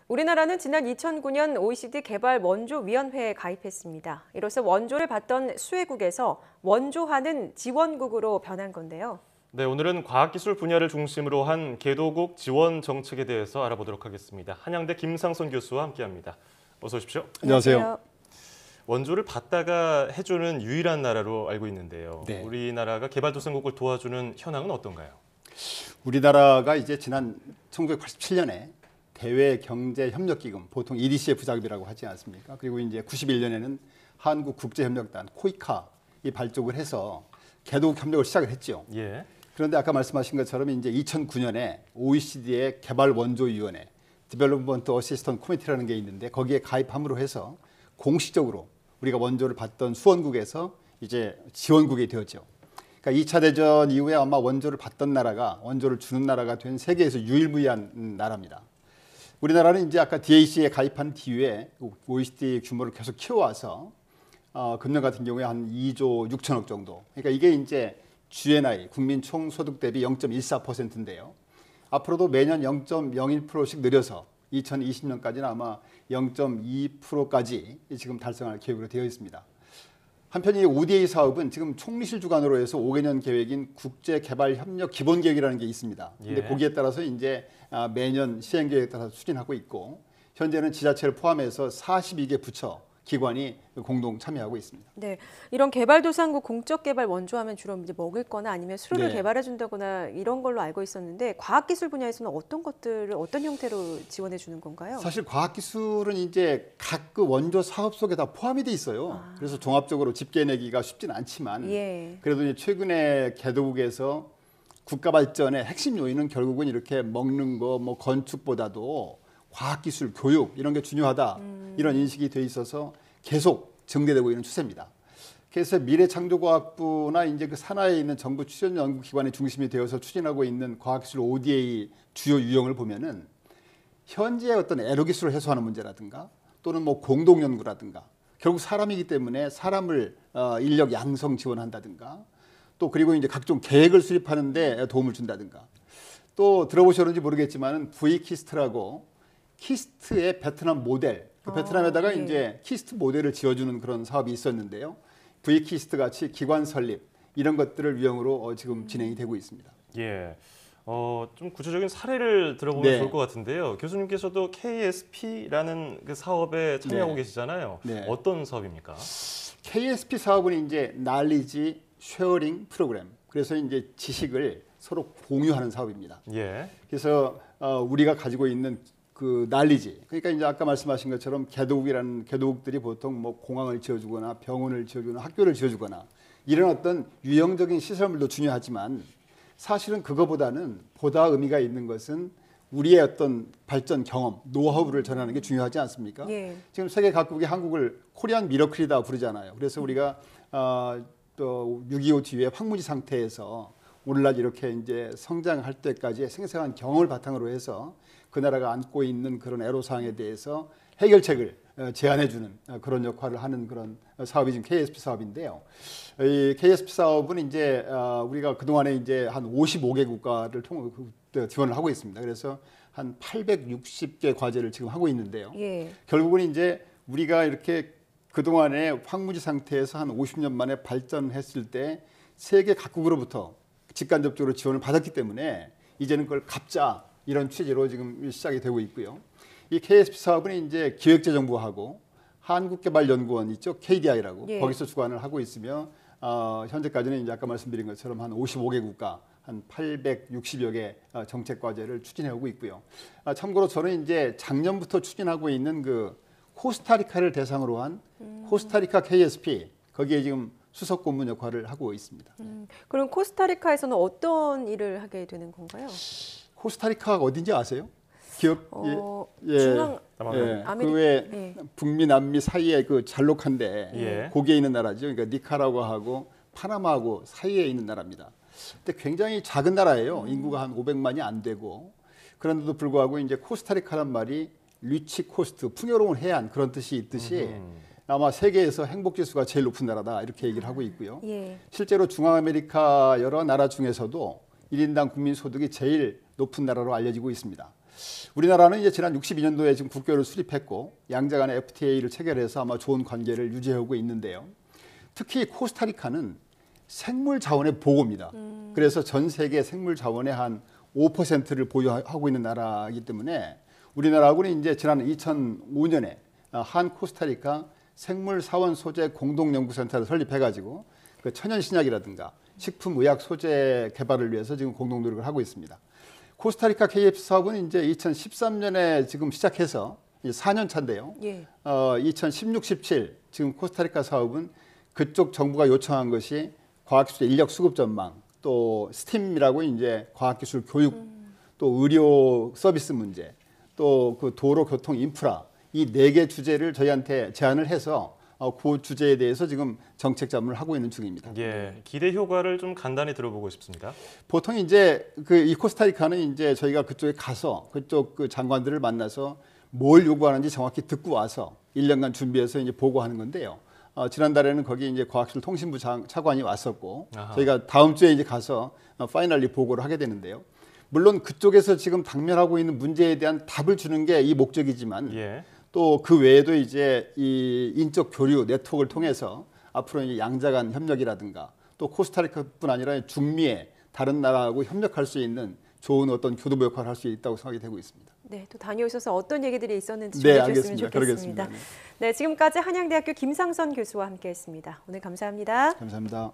우리나라는 지난 2009년 OECD 개발 원조위원회에 가입했습니다. 이로써 원조를 받던 수혜국에서 원조하는 지원국으로 변한 건데요. 네, 오늘은 과학기술 분야를 중심으로 한 개도국 지원 정책에 대해서 알아보도록 하겠습니다. 한양대 김상선 교수와 함께합니다. 어서 오십시오. 안녕하세요. 원조를 받다가 해주는 유일한 나라로 알고 있는데요. 네. 우리나라가 개발도상국을 도와주는 현황은 어떤가요? 우리나라가 이제 지난 1987년에 대외경제협력기금, 보통 EDC의 부작업이라고 하지 않습니까? 그리고 이제 91년에는 한국국제협력단 코이카이 발족을 해서 개도국 협력을 시작을 했죠. 예. 그런데 아까 말씀하신 것처럼 이제 2009년에 OECD의 개발원조위원회, Development Assistance Committee라는 게 있는데 거기에 가입함으로 해서 공식적으로 우리가 원조를 받던 수원국에서 이제 지원국이 되었죠. 그러니까 2차 대전 이후에 아마 원조를 받던 나라가 원조를 주는 나라가 된 세계에서 유일무이한 나라입니다. 우리나라는 이제 아까 DAC에 가입한 뒤에 OECD 규모를 계속 키워와서 금년 같은 경우에 한 2조 6천억 정도. 그러니까 이게 이제 GNI 국민 총소득 대비 0.14%인데요. 앞으로도 매년 0.01%씩 늘려서 2020년까지는 아마 0.2%까지 지금 달성할 계획으로 되어 있습니다. 한편 이 ODA 사업은 지금 총리실 주관으로 해서 5개년 계획인 국제개발협력 기본계획이라는 게 있습니다. 근데 거기에 따라서 이제 매년 시행계획에 따라서 추진하고 있고 현재는 지자체를 포함해서 42개 부처, 기관이 공동 참여하고 있습니다. 네, 이런 개발도상국 공적 개발 원조하면 주로 이제 먹을 거나 아니면 수로를 네. 개발해 준다거나 이런 걸로 알고 있었는데 과학기술 분야에서는 어떤 것들을 어떤 형태로 지원해 주는 건가요? 사실 과학기술은 이제 각 그 원조 사업 속에 다 포함이 돼 있어요. 그래서 종합적으로 집계내기가 쉽진 않지만 예. 그래도 이제 최근에 개도국에서 국가 발전의 핵심 요인은 결국은 이렇게 먹는 거, 뭐 건축보다도 과학기술, 교육 이런 게 중요하다 이런 인식이 돼 있어서 계속 증대되고 있는 추세입니다. 그래서 미래창조과학부나 이제 그 산하에 있는 정부 추진 연구기관의 중심이 되어서 추진하고 있는 과학기술 ODA 주요 유형을 보면은 현재 어떤 애로 기술을 해소하는 문제라든가 또는 뭐 공동 연구라든가 결국 사람이기 때문에 사람을 인력 양성 지원한다든가 또 그리고 이제 각종 계획을 수립하는데 도움을 준다든가 또 들어보셨는지 모르겠지만은 V키스트라고 키스트의 베트남 모델, 그 베트남에다가 예. 이제 키스트 모델을 지어주는 그런 사업이 있었는데요. V키스트 같이 기관 설립 이런 것들을 유형으로 지금 진행이 되고 있습니다. 예. 좀 구체적인 사례를 들어보면 네. 좋을 것 같은데요. 교수님께서도 KSP라는 그 사업에 참여하고 네. 계시잖아요. 네. 어떤 사업입니까? KSP 사업은 이제 Knowledge Sharing 프로그램. 그래서 이제 지식을 서로 공유하는 사업입니다. 예. 그래서 우리가 가지고 있는 그 난리지. 그러니까 이제 아까 말씀하신 것처럼 개도국이라는 개도국들이 보통 뭐 공항을 지어주거나 병원을 지어주거나 학교를 지어주거나 이런 어떤 유형적인 시설물도 중요하지만 사실은 그거보다는 보다 의미가 있는 것은 우리의 어떤 발전 경험, 노하우를 전하는 게 중요하지 않습니까? 예. 지금 세계 각국이 한국을 코리안 미러클이다 부르잖아요. 그래서 우리가 또 6.25 뒤에 황무지 상태에서 오늘날 이렇게 이제 성장할 때까지 생생한 경험을 바탕으로 해서 그 나라가 안고 있는 그런 애로사항에 대해서 해결책을 제안해주는 그런 역할을 하는 그런 사업이 지금 KSP 사업인데요. 이 KSP 사업은 이제 우리가 그동안에 이제 한 55개 국가를 지원을 하고 있습니다. 그래서 한 860개 과제를 지금 하고 있는데요. 예. 결국은 이제 우리가 이렇게 그동안에 황무지 상태에서 한 50년 만에 발전했을 때 세계 각국으로부터 직간접적으로 지원을 받았기 때문에 이제는 그걸 갚자 이런 취지로 지금 시작이 되고 있고요. 이 KSP 사업은 이제 기획재정부하고 한국개발연구원 있죠, KDI라고 예. 거기서 주관을 하고 있으며 현재까지는 이제 아까 말씀드린 것처럼 한 55개 국가 한 860여 개 정책 과제를 추진해 오고 있고요. 참고로 저는 이제 작년부터 추진하고 있는 그 코스타리카를 대상으로 한 코스타리카 KSP 거기에 지금 수석 고문 역할을 하고 있습니다. 그럼 코스타리카에서는 어떤 일을 하게 되는 건가요? 코스타리카가 어딘지 아세요? 기억? 중앙 그 외 예. 북미 남미 사이에 그 잘록한데 예. 거기에 있는 나라죠. 그러니까 니카라과하고 파나마하고 사이에 있는 나라입니다. 근데 굉장히 작은 나라예요. 인구가 한 500만이 안 되고 그런데도 불구하고 이제 코스타리카란 말이 리치 코스트, 풍요로운 해안 그런 뜻이 있듯이 아마 세계에서 행복 지수가 제일 높은 나라다 이렇게 얘기를 하고 있고요. 예. 실제로 중앙아메리카 여러 나라 중에서도 1인당 국민 소득이 제일 높은 나라로 알려지고 있습니다. 우리나라는 이제 지난 62년도에 지금 국교를 수립했고 양자 간의 FTA를 체결해서 아마 좋은 관계를 유지하고 있는데요. 특히 코스타리카는 생물 자원의 보고입니다. 그래서 전 세계 생물 자원의 한 5%를 보유하고 있는 나라이기 때문에 우리나라하고는 이제 지난 2005년에 한 코스타리카 생물 사원 소재 공동 연구센터를 설립해가지고 그 천연 신약이라든가 식품 의약 소재 개발을 위해서 지금 공동 노력을 하고 있습니다. 코스타리카 KF 사업은 이제 2013년에 지금 시작해서 이제 4년 차인데요. 예. 2016, 17 지금 코스타리카 사업은 그쪽 정부가 요청한 것이 과학기술 인력 수급 전망, 또 스팀이라고 이제 과학기술 교육, 또 의료 서비스 문제, 또 그 도로 교통 인프라 이 4개 주제를 저희한테 제안을 해서 그 주제에 대해서 지금 정책 자문을 하고 있는 중입니다. 예, 기대 효과를 좀 간단히 들어보고 싶습니다. 보통 이제 이 코스타리카는 이제 저희가 그쪽에 가서 그쪽 그 장관들을 만나서 뭘 요구하는지 정확히 듣고 와서 1년간 준비해서 이제 보고하는 건데요. 지난달에는 거기 이제 과학기술통신부 차관이 왔었고 아하. 저희가 다음 주에 이제 가서 파이널리 보고를 하게 되는데요. 물론 그쪽에서 지금 당면하고 있는 문제에 대한 답을 주는 게 이 목적이지만 예. 또 그 외에도 이제 이 인적 교류 네트워크를 통해서 앞으로 이제 양자 간 협력이라든가 또 코스타리카뿐 아니라 중미의 다른 나라하고 협력할 수 있는 좋은 어떤 교두보 역할을 할 수 있다고 생각이 되고 있습니다. 네, 또 다녀오셔서 어떤 얘기들이 있었는지 네, 전해 주셨으면 알겠습니다. 좋겠습니다. 그러겠습니다. 네. 네, 지금까지 한양대학교 김상선 교수와 함께했습니다. 오늘 감사합니다. 감사합니다.